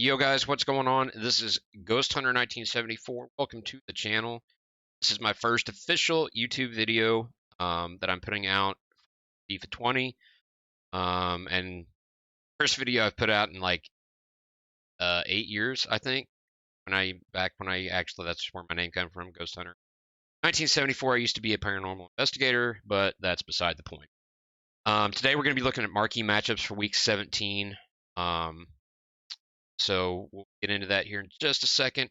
Yo guys, what's going on? This is Ghost Hunter 1974. Welcome to the channel. This is my first official YouTube video that I'm putting out for FIFA 20. And first video I've put out in like 8 years, I think. When I actually that's where my name came from, Ghost Hunter. 1974. I used to be a paranormal investigator, but that's beside the point. Today we're going to be looking at marquee matchups for week 17. So we'll get into that here in just a second.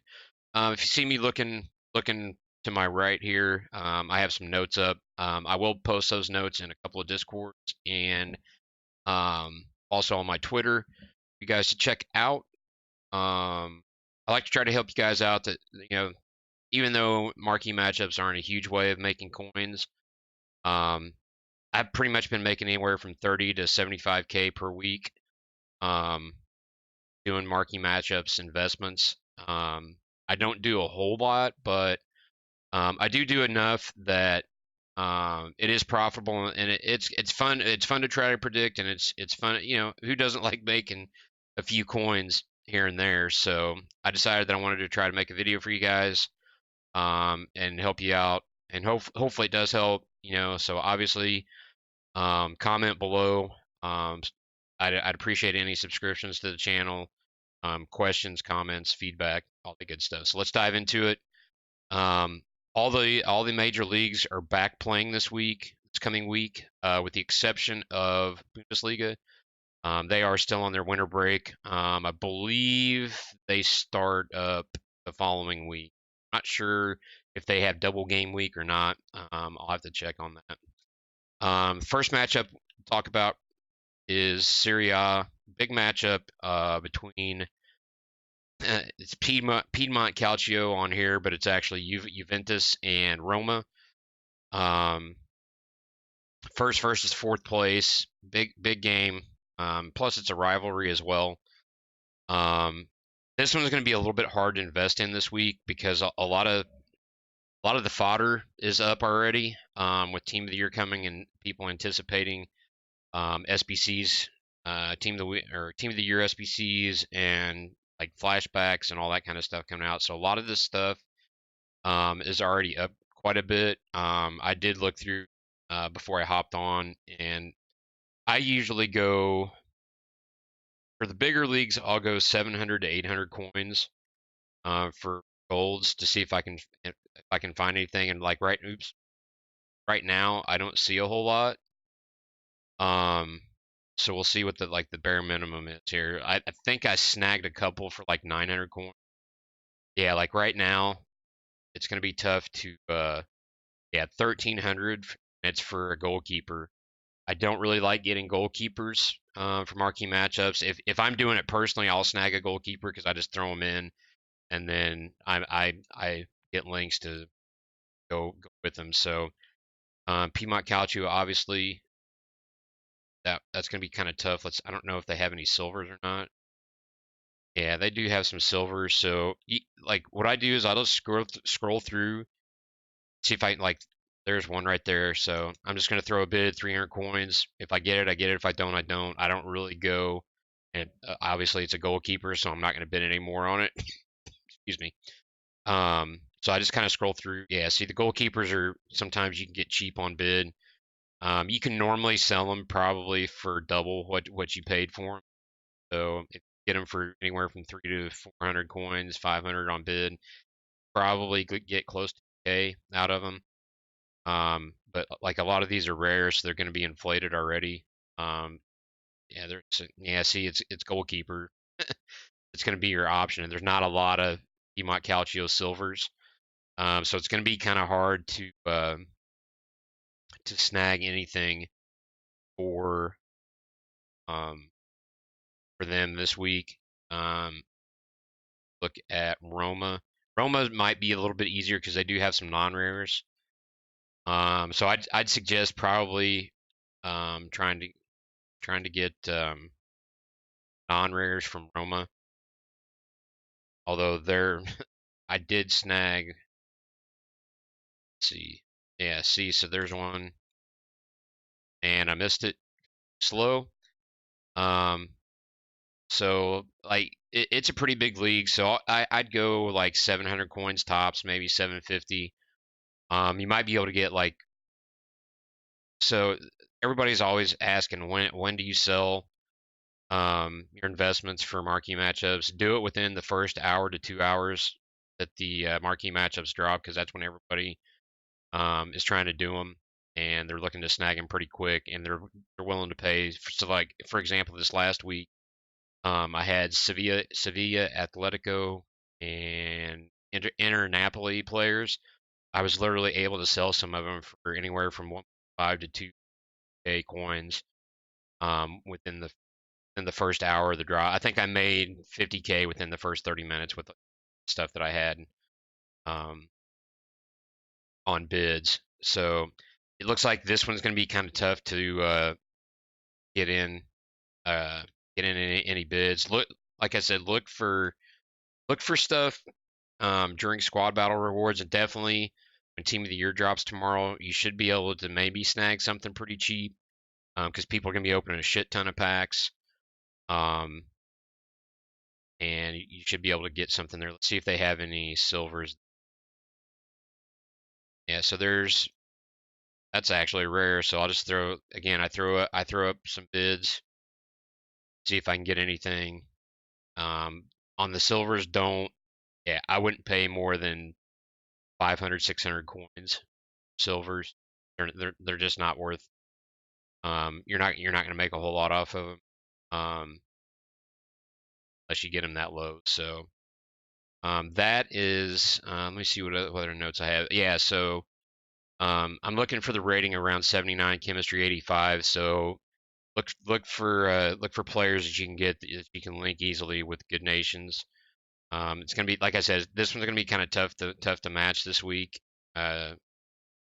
If you see me looking to my right here, I have some notes up. I will post those notes in a couple of Discords and also on my Twitter. You guys to check out. I like to try to help you guys out. That even though marquee matchups aren't a huge way of making coins, I've pretty much been making anywhere from 30 to 75K per week. Doing marquee matchups investments. I don't do a whole lot, but I do enough that it is profitable and it's fun. It's fun to try to predict, and it's fun. Who doesn't like making a few coins here and there? So I decided that I wanted to try to make a video for you guys and help you out, and hopefully it does help. So obviously, comment below. I'd appreciate any subscriptions to the channel, questions, comments, feedback, all the good stuff. So let's dive into it. All the major leagues are back playing this coming week, with the exception of Bundesliga. They are still on their winter break. I believe they start up the following week. Not sure if they have double game week or not. I'll have to check on that. First matchup we'll talk about is Serie A. Big matchup between it's Piedmont Calcio on here, but it's actually Juventus and Roma. First versus fourth place, big game. Plus it's a rivalry as well. This one's going to be a little bit hard to invest in this week because a lot of the fodder is up already, with Team of the Year coming and people anticipating SBCs, Team of the Year SBCs, and like flashbacks and all that kind of stuff coming out. So a lot of this stuff is already up quite a bit. I did look through before I hopped on, and I usually go for the bigger leagues. I'll go 700 to 800 coins for golds to see if I can find anything. And like right now I don't see a whole lot. So we'll see what the bare minimum is here. I think I snagged a couple for like 900 coins. Yeah, like right now it's gonna be tough to 1300. It's for a goalkeeper. I don't really like getting goalkeepers for marquee matchups. If I'm doing it personally, I'll snag a goalkeeper because I just throw them in, and then I get links to go with them. So Piedmont Calcio, obviously, that's gonna be kind of tough. I don't know if they have any silvers or not. Yeah, they do have some silvers. So like what I do is I'll just scroll through, see if I like. There's one right there. So I'm just gonna throw a bid, 300 coins. If I get it, I get it. If I don't, I don't. I don't really go. And obviously it's a goalkeeper, so I'm not gonna bid any more on it. Excuse me. So I just kind of scroll through. Yeah, see the goalkeepers are sometimes you can get cheap on bid. You can normally sell them probably for double what you paid for them. So if you get them for anywhere from 300 to 400 coins, 500 on bid, probably could get close to K out of them. But like a lot of these are rare, so they're going to be inflated already. See, it's goalkeeper. It's going to be your option, and there's not a lot of Piedmont Calcio silvers, so it's going to be kind of hard to snag anything for um, for them this week. Look at Roma. Roma might be a little bit easier because they do have some non-rares. So I'd suggest probably trying to get non-rares from Roma. Although I did snag. Let's see, yeah, see, so there's one, and I missed it. Slow. So like it's a pretty big league, so I'd go like 700 coins tops, maybe 750. You might be able to get like so. Everybody's always asking when do you sell your investments for marquee matchups? Do it within the first hour to 2 hours that the marquee matchups drop, because that's when everybody is trying to do them, and they're looking to snag them pretty quick, and they're willing to pay. So, like for example, this last week, I had Sevilla, Atletico, and Napoli players. I was literally able to sell some of them for anywhere from 1.5 to 2K coins within the first hour of the draw. I think I made 50K within the first 30 minutes with the stuff that I had um, on bids. So it looks like this one's going to be kind of tough to get in uh, get in any bids. Look, like I said, look for stuff during squad battle rewards, and definitely when Team of the Year drops tomorrow, you should be able to maybe snag something pretty cheap because people are going to be opening a shit ton of packs. Um, and you should be able to get something there. Let's see if they have any silvers. Yeah, so there's that's actually rare. So I'll just throw again. I throw up some bids, see if I can get anything. Um, on the silvers, don't. Yeah, I wouldn't pay more than 500, 600 coins. Silvers, they're just not worth. You're not going to make a whole lot off of them, unless you get them that low. So that is. Let me see what other notes I have. Yeah, so I'm looking for the rating around 79, chemistry 85. So look for players that you can get that you can link easily with good nations. It's gonna be like I said, this one's gonna be kind of tough to match this week uh,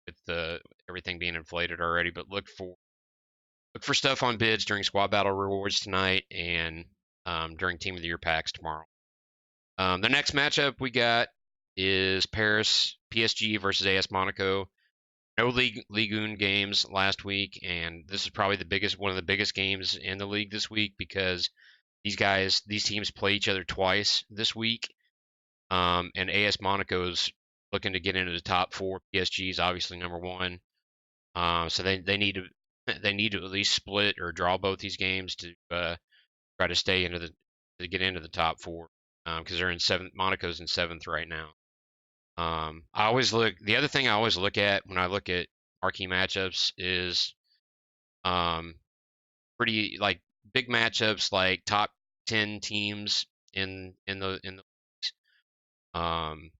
with the everything being inflated already. But look for stuff on bids during squad battle rewards tonight and during team of the year packs tomorrow. The next matchup we got is Paris PSG versus AS Monaco. No Ligue 1 games last week, and this is probably one of the biggest games in the league this week because these teams play each other twice this week. And AS Monaco's looking to get into the top four. PSG is obviously number one. So they need to they need to at least split or draw both these games to try to stay into the to get into the top four because they're in seventh. Monaco's in seventh right now. I always look. The other thing I always look at when I look at marquee matchups is um, pretty like big matchups, like top 10 teams in the um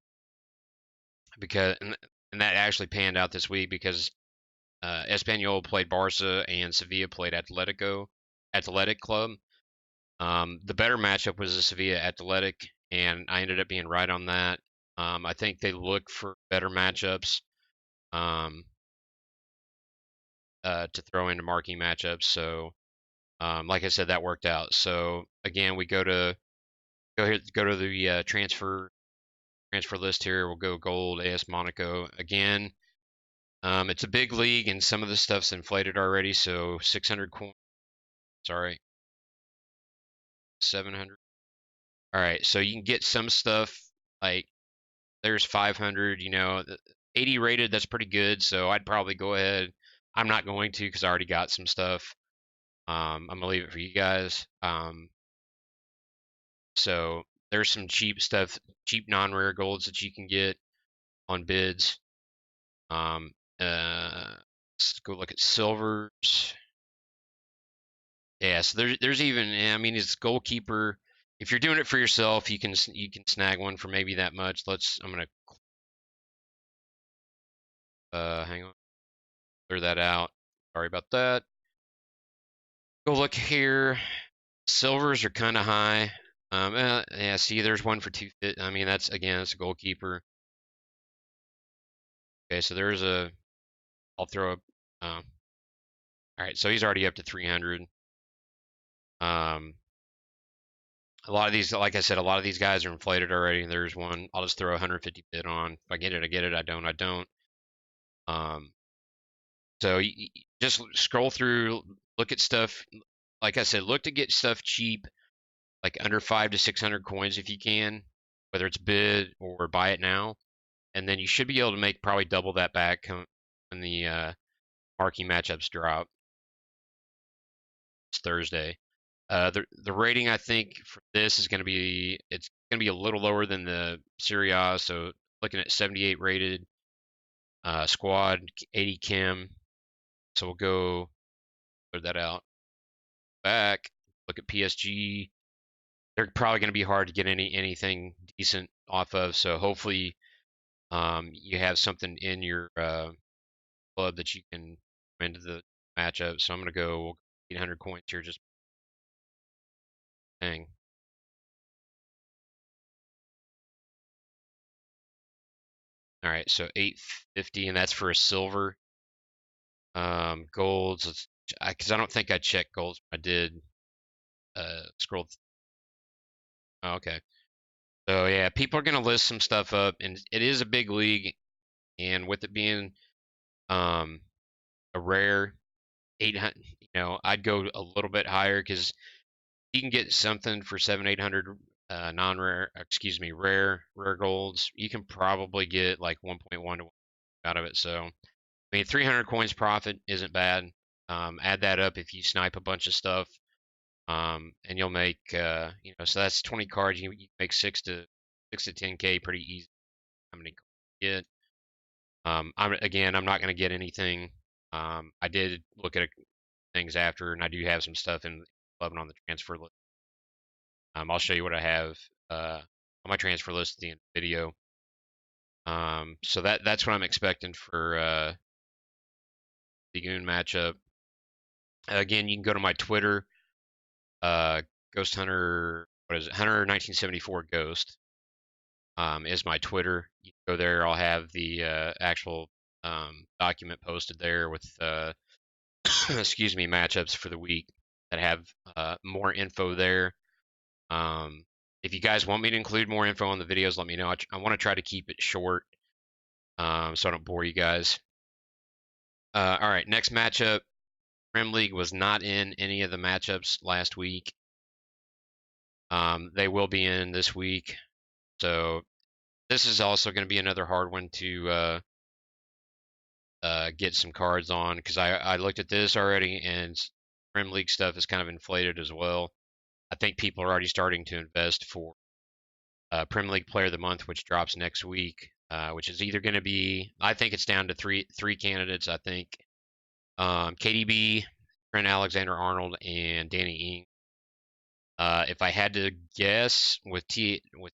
because and that actually panned out this week because Espanyol played Barca and Sevilla played Athletic Club. The better matchup was the Sevilla Athletic, and I ended up being right on that. I think they look for better matchups. Um, to throw into marquee matchups. So, like I said, that worked out. So again, we go to the transfer list here. We'll go gold AS Monaco again. It's a big league, and some of the stuff's inflated already. So 600 coins. Sorry, 700. All right, so you can get some stuff like there's 500. 80 rated. That's pretty good. So I'd probably go ahead. I'm not going to because I already got some stuff. I'm gonna leave it for you guys. So there's some cheap stuff, cheap non-rare golds that you can get on bids. Um, let's go look at silvers. Yeah, so there's even I mean, it's goalkeeper. If you're doing it for yourself, you can snag one for maybe that much. I'm gonna hang on, clear that out. Sorry about that. Go look here. Silvers are kind of high. Yeah, see, there's one for two. I mean, that's a goalkeeper. Okay, so there's a. I'll throw up. All right, so he's already up to 300. Um, a lot of these, like I said, a lot of these guys are inflated already. There's one. I'll just throw a 150 bid on. If I get it, I get it. I don't, I don't. Um, so just scroll through, look at stuff. Like I said, look to get stuff cheap like under 5 to 600 coins if you can, whether it's bid or buy it now, and then you should be able to make probably double that back when the marquee matchups drop. It's Thursday. The rating I think for this is going to be a little lower than the Serie A, so looking at 78 rated squad, 80 chem. So we'll go clear that out. Back, look at PSG. They're probably going to be hard to get anything decent off of. So hopefully you have something in your club that you can come into the matchup. So I'm going to go 800 coins here. Just dang. All right, so 850, and that's for a silver. Golds, because I don't think I checked golds. I did scroll. Oh, okay. So yeah, people are gonna list some stuff up, and it is a big league, and with it being um a rare 800, I'd go a little bit higher because you can get something for 700, 800 non-rare, excuse me, rare golds. You can probably get like 1.1 to 1 out of it. So I mean, 300 coins profit isn't bad. Add that up if you snipe a bunch of stuff, and you'll make, so that's 20 cards. You make 6 to 10K pretty easy. How many cards you get? I'm not going to get anything. I did look at things after, and I do have some stuff in 11 on the transfer list. I'll show you what I have on my transfer list at the end of the video. So that's what I'm expecting for the Goon matchup. Again, you can go to my Twitter, Ghost Hunter. What is it? Hunter 1974 Ghost is my Twitter. You can go there. I'll have the actual document posted there with excuse me, matchups for the week that have more info there. If you guys want me to include more info on the videos, let me know. I want to try to keep it short so I don't bore you guys. All right, next matchup. Prim League was not in any of the matchups last week. They will be in this week. So this is also going to be another hard one to get some cards on because I looked at this already and Prim League stuff is kind of inflated as well. I think people are already starting to invest for Prim League Player of the Month, which drops next week, which is either going to be, I think it's down to three candidates. I think KDB, Trent Alexander-Arnold, and Danny Ings. If I had to guess, with Trent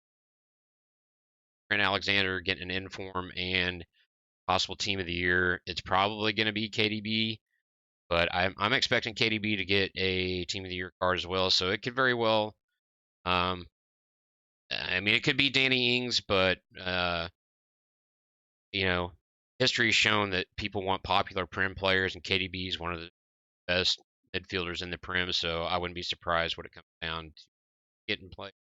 Alexander getting an inform and possible team of the year, it's probably going to be KDB. But I'm expecting KDB to get a team of the year card as well, so it could very well. I mean, it could be Danny Ings, but history has shown that people want popular Prim players, and KDB is one of the best midfielders in the Prim, so I wouldn't be surprised when it comes down to getting play.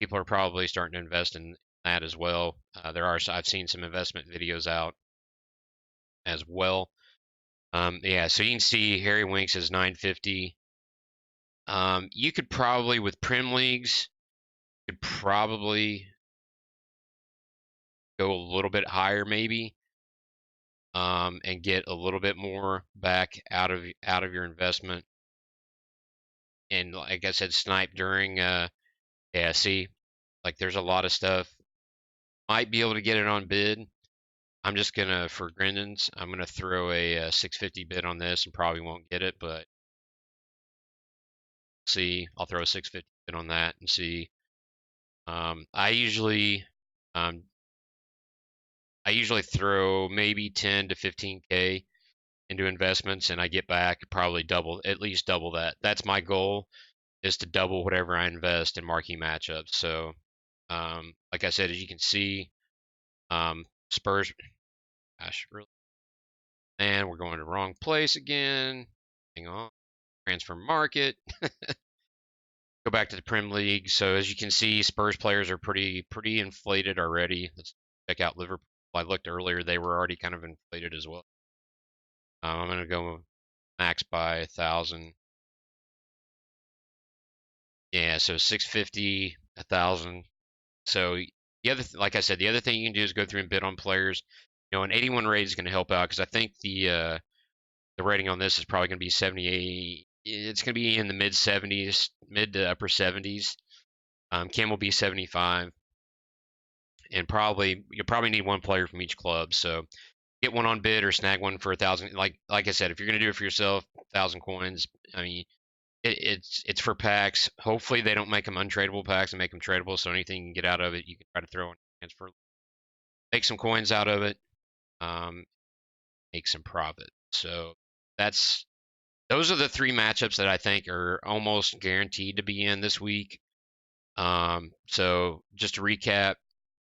People are probably starting to invest in that as well. I've seen some investment videos out as well. Yeah, so you can see Harry Winks is 950. You could probably, with Prim leagues, could probably go a little bit higher maybe, and get a little bit more back out of your investment. And like I said, snipe during yeah, see, like there's a lot of stuff. Might be able to get it on bid. I'm just gonna, for Grindins, I'm gonna throw a 650 bid on this and probably won't get it, but see, I'll throw a 650 bid on that and see. I usually um, throw maybe 10 to 15K into investments, and I get back probably at least double that. That's my goal, is to double whatever I invest in marquee matchups. So, like I said, as you can see, Spurs, gosh, really, man, we're going to the wrong place again. Hang on, transfer market. Go back to the Prim League. So as you can see, Spurs players are pretty inflated already. Let's check out Liverpool. I looked earlier; they were already kind of inflated as well. I'm going to go max by 1,000. Yeah, so 650, 1,000. So the other, like I said, the other thing you can do is go through and bid on players. An 81 rate is going to help out because I think the rating on this is probably going to be 78. It's going to be in the mid 70s, mid to upper 70s. Cam will be 75, and probably you'll probably need one player from each club. So get one on bid or snag one for 1,000. Like I said, if you're going to do it for yourself, 1,000 coins. I mean, it's for packs. Hopefully they don't make them untradeable packs and make them tradable. So anything you can get out of it, you can try to throw in transfer, make some coins out of it, um, make some profit. So that's those are the three matchups that I think are almost guaranteed to be in this week. So just to recap: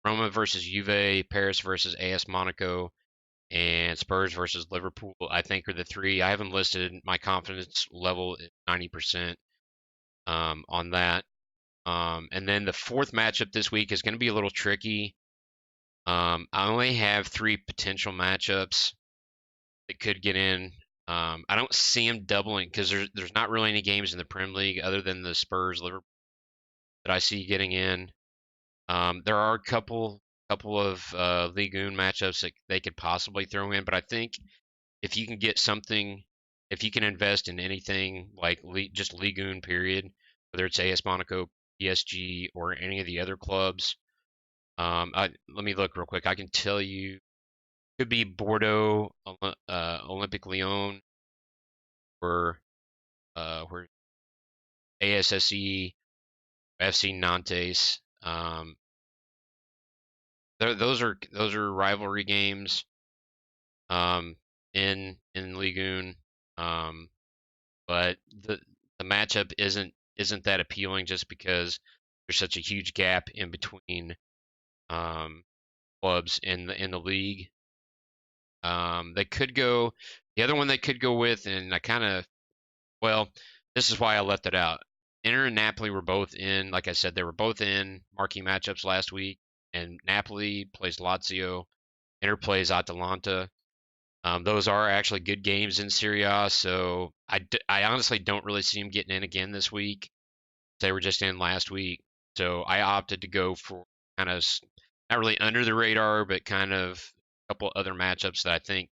Roma versus Juve, Paris versus AS Monaco, and Spurs versus Liverpool. I think are the three. I haven't listed my confidence level at 90% on that. And then the fourth matchup this week is going to be a little tricky. I only have three potential matchups that could get in. I don't see them doubling because there's not really any games in the Premier League other than the Spurs Liverpool that I see getting in. There are a couple of Ligue 1 matchups that they could possibly throw in, but I think if you can get something, if you can invest in anything like just Ligue 1 period, whether it's AS Monaco, PSG, or any of the other clubs. Let me look real quick. I can tell you, could be Bordeaux, Olympique Lyon, or where ASSE, FC Nantes. Those are rivalry games in Ligue 1. Um, but the matchup isn't that appealing just because there's such a huge gap in between um, clubs in the league. They could go the other one they could go with, and I kind of well, this is why I left it out. Inter and Napoli were both in. Like I said, they were both in marquee matchups last week, and Napoli plays Lazio. Inter plays Atalanta. Those are actually good games in Serie A, so I honestly don't really see them getting in again this week. They were just in last week, so I opted to go for kind of not really under the radar, but kind of a couple other matchups that I think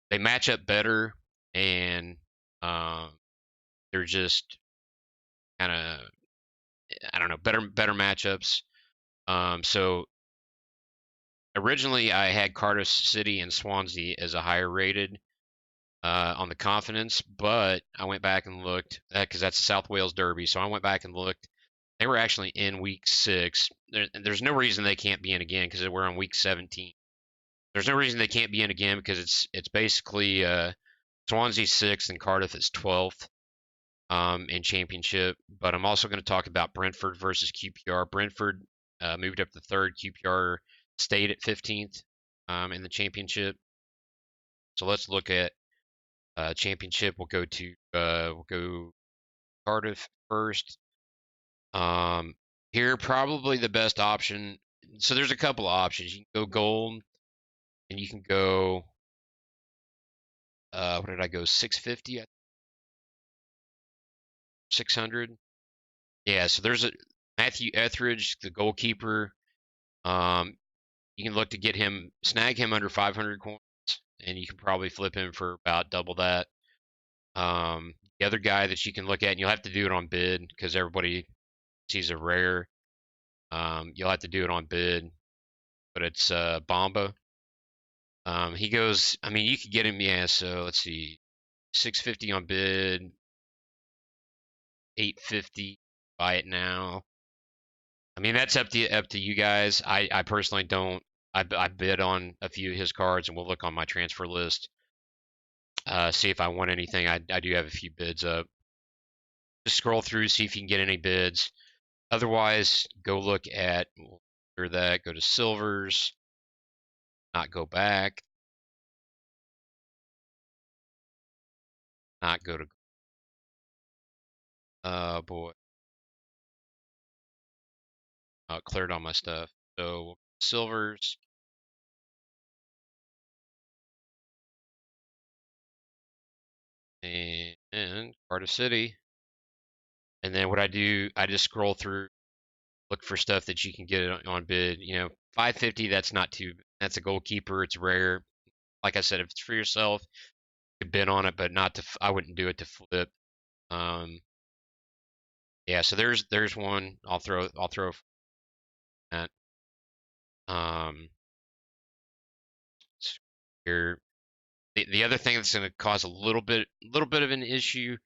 they match up better, and um, they're just kind of I don't know better matchups. So originally I had Cardiff City and Swansea as a higher rated on the confidence, but I went back and looked because that's the South Wales Derby. So I went back and looked. They were actually in week 6. There's no reason they can't be in again because we're on week 17. There's no reason they can't be in again because it's basically Swansea 6th and Cardiff is 12th in championship. But I'm also going to talk about Brentford versus QPR. Brentford moved up to third. QPR stayed at 15th in the championship. So let's look at championship. We'll go Cardiff first. Here probably the best option. So there's a couple of options. You can go gold, and you can go. What did I go? 650, 600. Yeah. So there's a Matthew Etheridge, the goalkeeper. Um, you can look to get him, snag him under 500 coins, and you can probably flip him for about double that. The other guy that you can look at, and you'll have to do it on bid because everybody sees a rare. You'll have to do it on bid, but it's Bomba. He goes. I mean, you could get him. Yeah. So let's see, 650 on bid, 850. Buy it now. I mean, that's up to you guys. I personally don't. I bid on a few of his cards, and we'll look on my transfer list. See if I want anything. I do have a few bids up. Just scroll through, see if you can get any bids. Otherwise, go look at or that. Go to silvers. Not go back. Not go to. Oh boy, cleared all my stuff. So silvers and Cardiff City. And then what I do, I just scroll through, look for stuff that you can get on bid. 550. That's a goalkeeper. It's rare. Like I said, if it's for yourself, you can bid on it, but not to. I wouldn't do it to flip. Um, yeah. So there's one. I'll throw that. Um, here. The other thing that's going to cause a little bit of an issue.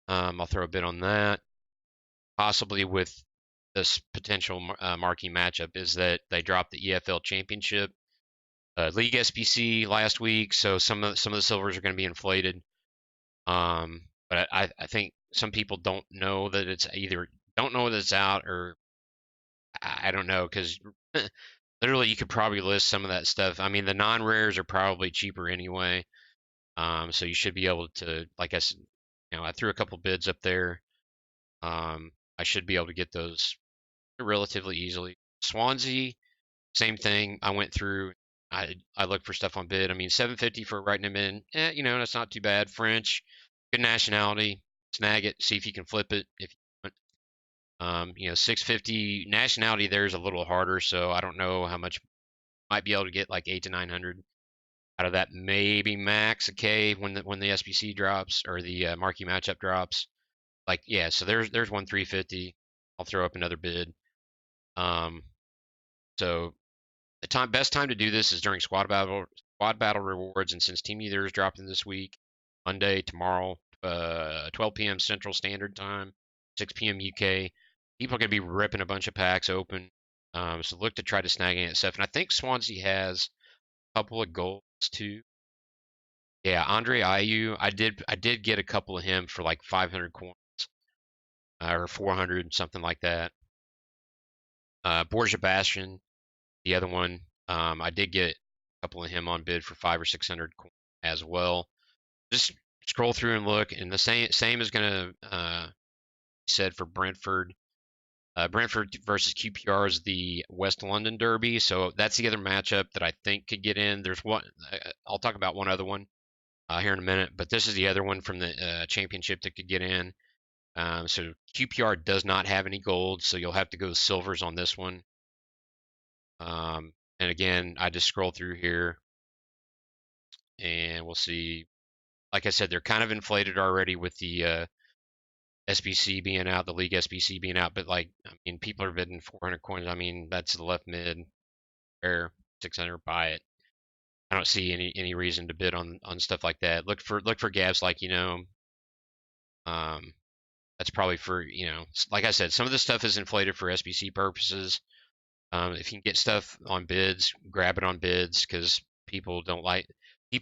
I'll throw a bit on that, possibly with this potential marquee matchup, is that they dropped the EFL Championship League SBC last week, so some of the silvers are going to be inflated. But I think some people don't know that it's out, or I don't know, because literally you could probably list some of that stuff. I mean, the non-rares are probably cheaper anyway. So you should be able to, like I said, I threw a couple bids up there. I should be able to get those relatively easily. Swansea, same thing. I went through. I looked for stuff on bid. I mean, 750 for writing them in. That's not too bad. French, good nationality. Snag it. See if you can flip it if you want. 650 nationality there is a little harder, so I don't know how much. Might be able to get like 8 to 900 out of that. Maybe max a K when the SBC drops or the marquee matchup drops. Like, yeah. So there's one 350. I'll throw up another bid. Um, so the best time to do this is during squad battle rewards, and since Team Either is dropping this week, Monday, tomorrow, 12 p.m. Central Standard Time, 6 p.m. UK, people are going to be ripping a bunch of packs open. So look to try to snag any of that stuff. And I think Swansea has a couple of goals too. Yeah, Andre Ayew. I did get a couple of him for like 500 coins or 400, something like that. Borja Bastion, the other one. I did get a couple of him on bid for 5 or 600 as well. Just scroll through and look, and the same is going to be said for Brentford. Brentford versus QPR is the West London Derby, so that's the other matchup that I think could get in. There's one. I'll talk about one other one here in a minute, but this is the other one from the championship that could get in. So QPR does not have any gold, so you'll have to go silvers on this one. And again, I just scroll through here and we'll see. Like I said, they're kind of inflated already with the SBC being out, the league SBC being out. But like, I mean, people are bidding 400 coins. I mean, that's the left mid, rare 600, buy it. I don't see any reason to bid on stuff like that. Look for gaps like um, that's probably for like I said, some of the stuff is inflated for SBC purposes. If you can get stuff on bids, grab it on bids because people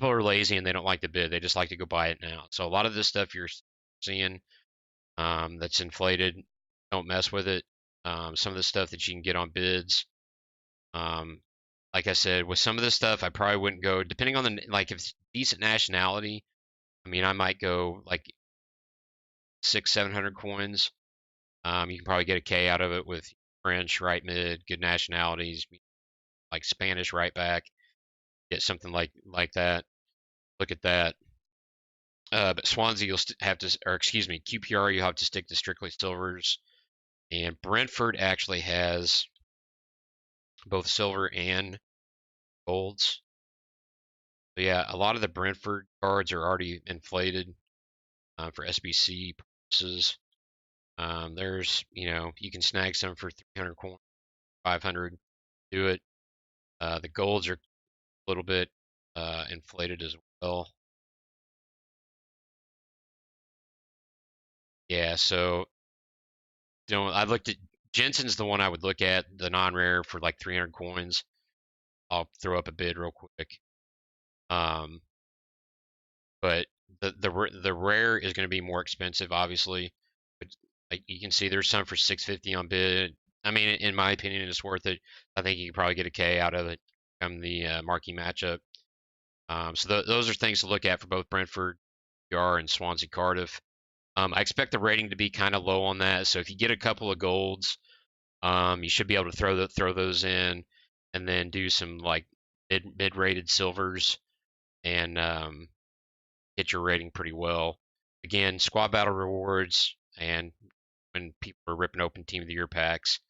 are lazy and they don't like the bid. They just like to go buy it now. So a lot of this stuff you're seeing that's inflated, don't mess with it. Some of the stuff that you can get on bids, um, like I said, with some of this stuff, I probably wouldn't go. Depending on like if it's decent nationality, I mean, I might go like 600, 700 coins. You can probably get a K out of it with French right mid, good nationalities, like Spanish right back. Get something like that. Look at that. But Swansea, you'll have to, or excuse me, QPR, you have to stick to strictly silvers. And Brentford actually has both silver and golds. So yeah, a lot of the Brentford cards are already inflated for SBC purposes. You can snag some for 300 coins, 500. Do it. The golds are a little bit inflated as well. Yeah, so I looked at Jensen's the one I would look at, the non-rare for like 300 coins. I'll throw up a bid real quick. Um, but the rare is going to be more expensive, obviously. But like you can see, there's some for 650 on bid. I mean, in my opinion, it's worth it. I think you can probably get a K out of it come the marquee matchup. So those are things to look at for both Brentford, PR, and Swansea Cardiff. I expect the rating to be kind of low on that. So if you get a couple of golds, you should be able to throw those in, and then do some like mid rated silvers and hit your rating pretty well. Again, squad battle rewards and when people are ripping open Team of the Year packs.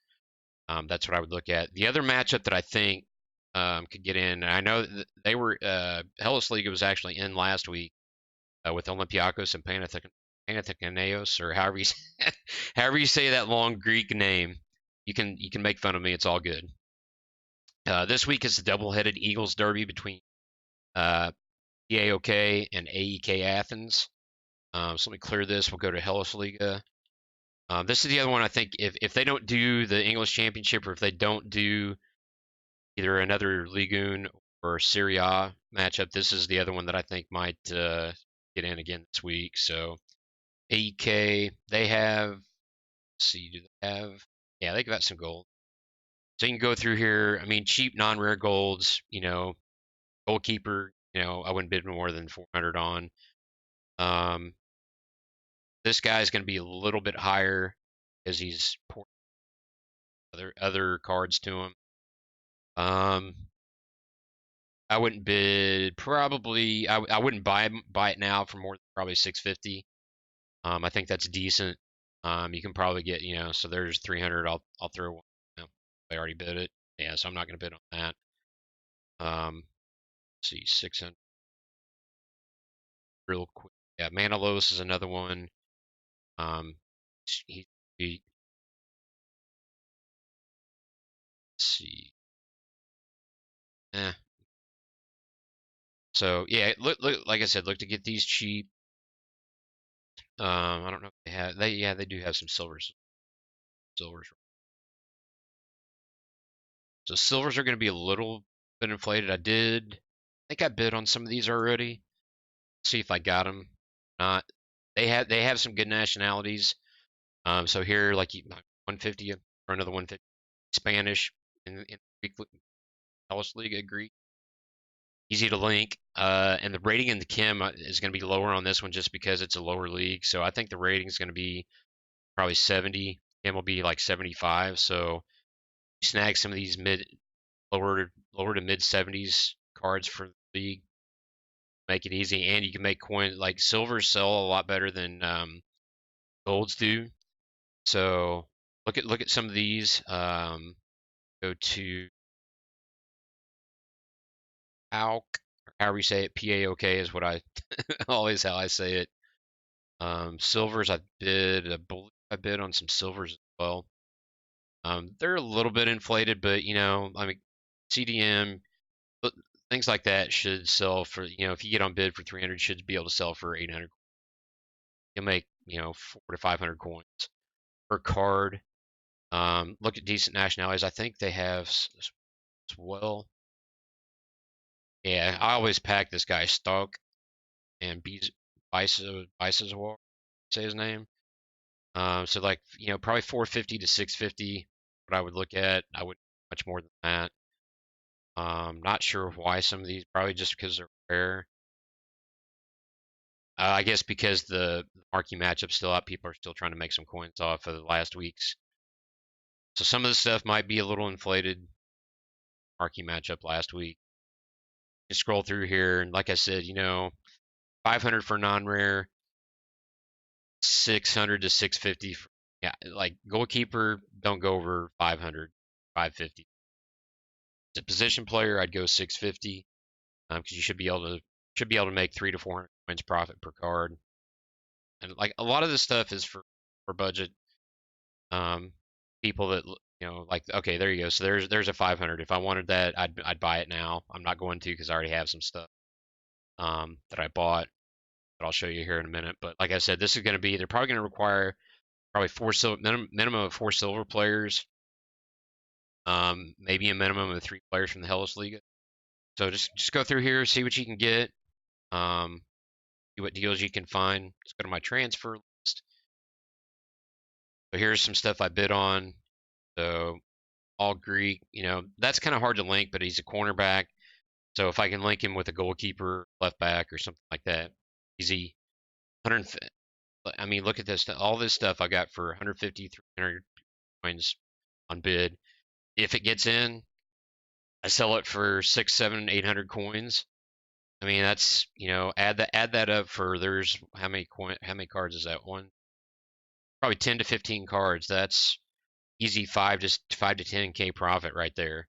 That's what I would look at. The other matchup that I think could get in, and I know they were Hellas Liga was actually in last week with Olympiakos and Panathinaikos, or however you however you say that long Greek name. You can make fun of me. It's all good. This week is the double-headed Eagles derby between uh, PAOK and AEK Athens. So let me clear this. We'll go to Hellas Liga. This is the other one I think if they don't do the English Championship, or if they don't do either another Ligue or Serie A matchup, this is the other one that I think might get in again this week. So AEK, they have, let's see, do they have? Yeah, they got some gold. So you can go through here. I mean, cheap non-rare golds. Goalkeeper. I wouldn't bid more than 400 on. Um, this guy's going to be a little bit higher because he's other cards to him. I wouldn't bid probably. I wouldn't buy it now for more than probably 650. I think that's decent. You can probably get So there's 300. I'll throw one. I already bid it. Yeah, so I'm not going to bid on that. Let's see, 600 real quick. Yeah, Manolos is another one. Um, let's see. Eh. So yeah, look, like I said, look to get these cheap. I don't know if they have. They do have some silvers. Silvers. So silvers are going to be a little bit inflated. I think I bid on some of these already. See if I got them. Not. They have some good nationalities. So here, like 150 or another 150 Spanish in Greek, Hellas Liga, Greek. Easy to link. And the rating in the Kim is going to be lower on this one just because it's a lower league. So I think the rating is going to be probably 70. Kim will be like 75. So you snag some of these lower to mid 70s cards for the league. Make it easy, and you can make coins like silvers sell a lot better than golds do. So look at some of these. Go to AUK, or however you say it. PAOK is what I always how I say it. Silvers, I bid on some silvers as well. They're a little bit inflated, but I mean, CDM, things like that should sell for, if you get on bid for 300, should be able to sell for 800. You'll make, 4 to 500 coins per card. Look at decent nationalities. I think they have as well. Yeah, I always pack this guy Stock and Biseswar, say his name. So like, probably 450 to 650. What I would look at, I would much more than that. Not sure why some of these, probably just because they're rare. I guess because the marquee matchup's still up, people are still trying to make some coins off of the last week's. So some of the stuff might be a little inflated. Marquee matchup last week. You scroll through here, and like I said, 500 for non-rare, 600 to 650. Yeah, like goalkeeper, don't go over 500, 550. As a position player, I'd go 650 because you should be able to make 300 to 400 coins profit per card. And like a lot of this stuff is for budget people that like, okay, there you go. So there's a 500. If I wanted that, I'd buy it now. I'm not going to because I already have some stuff that I bought that I'll show you here in a minute. But like I said, this is going to be, they're probably going to require probably minimum of 4 silver players, maybe a minimum of 3 players from the Hellas Liga. So just go through here, see what you can get, see what deals you can find. Let's go to my transfer list. So here's some stuff I bid on. So all Greek, that's kind of hard to link, but he's a cornerback. So if I can link him with a goalkeeper, left back, or something like that, easy. 100. I mean, look at this. All this stuff I got for 150, 300 coins on bid. If it gets in, I sell it for 6, 7, 800 coins. I mean, that's add that up for there's how many cards is that? probably 10 to 15 cards. That's easy 5 to 10K profit right there.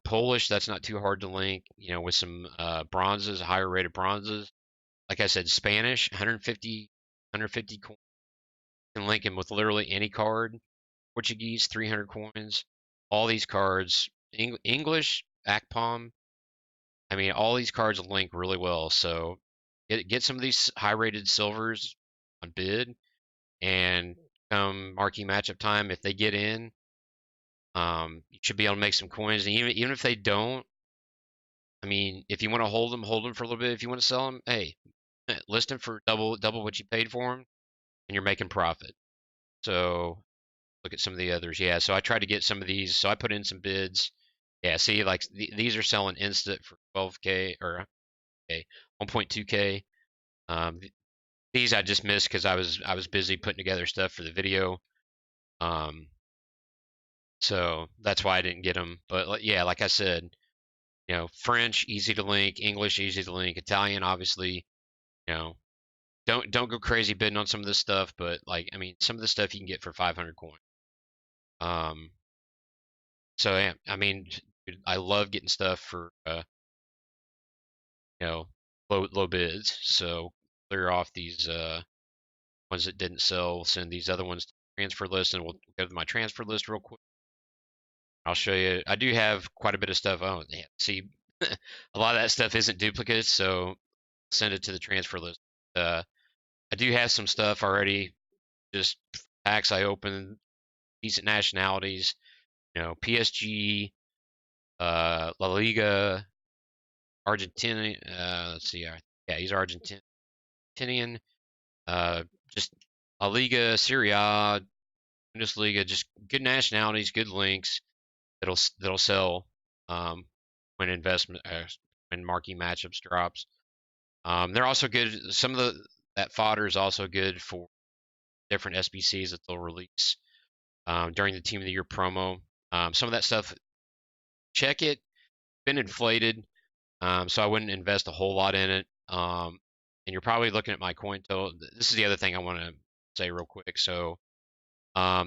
Polish, that's not too hard to link. With some bronzes, higher rated bronzes. Like I said, Spanish, 150 coins. You can link them with literally any card. Portuguese, 300 coins. All these cards, English, Akpom. I mean, all these cards link really well. So get some of these high rated silvers on bid, and come marquee matchup time, if they get in, you should be able to make some coins. And even if they don't, I mean, if you want to hold them for a little bit. If you want to sell them, hey, list them for double what you paid for them, and you're making profit. So look at some of the others. Yeah, so I tried to get some of these. So I put in some bids. Yeah, see, like these are selling instant for 12K or okay, 1.2K. Um, these I just missed because I was busy putting together stuff for the video. Um, so that's why I didn't get them. But yeah, like I said, French easy to link, English easy to link, Italian obviously. You know, don't go crazy bidding on some of this stuff, but like I mean, some of the stuff you can get for 500 coins. Um, so yeah, I mean, dude, I love getting stuff for low bids. So clear off these ones that didn't sell. We'll send these other ones to the transfer list, and we'll go to my transfer list real quick. I'll show you. I do have quite a bit of stuff. Oh, yeah, see, a lot of that stuff isn't duplicates, so send it to the transfer list. I do have some stuff already. Just packs I opened, decent nationalities. PSG, La Liga, Argentina. Let's see. Yeah, he's Argentinian. Uh, just La Liga, Serie A, Bundesliga. Just good nationalities, good links that'll sell when when marquee matchups drops. They're also good. Some of that fodder is also good for different SBCs that they'll release during the Team of the Year promo. Some of that stuff, check it, been inflated, so I wouldn't invest a whole lot in it. And you're probably looking at my coin total. This is the other thing I want to say real quick. So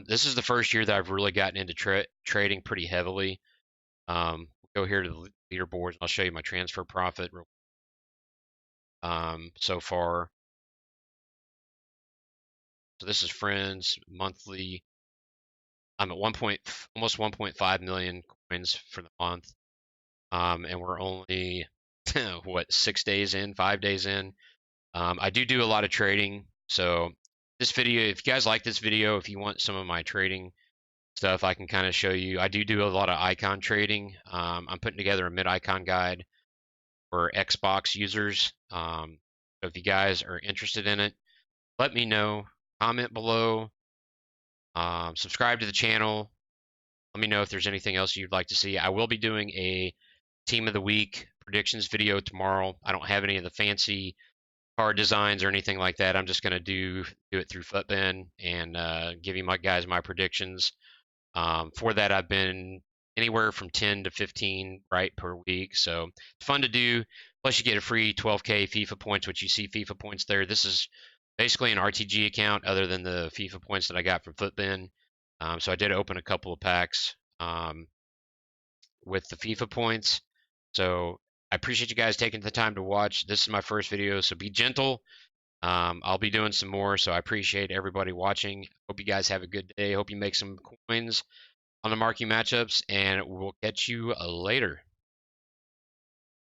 this is the first year that I've really gotten into trading pretty heavily. Go here to the leaderboards, and I'll show you my transfer profit so far. So this is friends monthly. I'm at almost 1.5 million coins for the month, and we're only what 6 days in, 5 days in. I do a lot of trading, so this video, if you guys like this video, if you want some of my trading stuff, I can kind of show you. I do a lot of icon trading. I'm putting together a mid icon guide for Xbox users. So if you guys are interested in it, let me know. Comment below. Subscribe to the channel. Let me know if there's anything else you'd like to see. I will be doing a Team of the Week predictions video tomorrow. I don't have any of the fancy card designs or anything like that. I'm just going to do it through Footbin and give you my predictions. For that, I've been anywhere from 10 to 15 right per week, so it's fun to do. Plus, you get a free 12K FIFA points, which you see FIFA points there. This is basically an RTG account, other than the FIFA points that I got from Footbin. So I did open a couple of packs with the FIFA points. So I appreciate you guys taking the time to watch. This is my first video, so be gentle. I'll be doing some more, so I appreciate everybody watching. Hope you guys have a good day. Hope you make some coins on the marquee matchups, and we'll catch you later.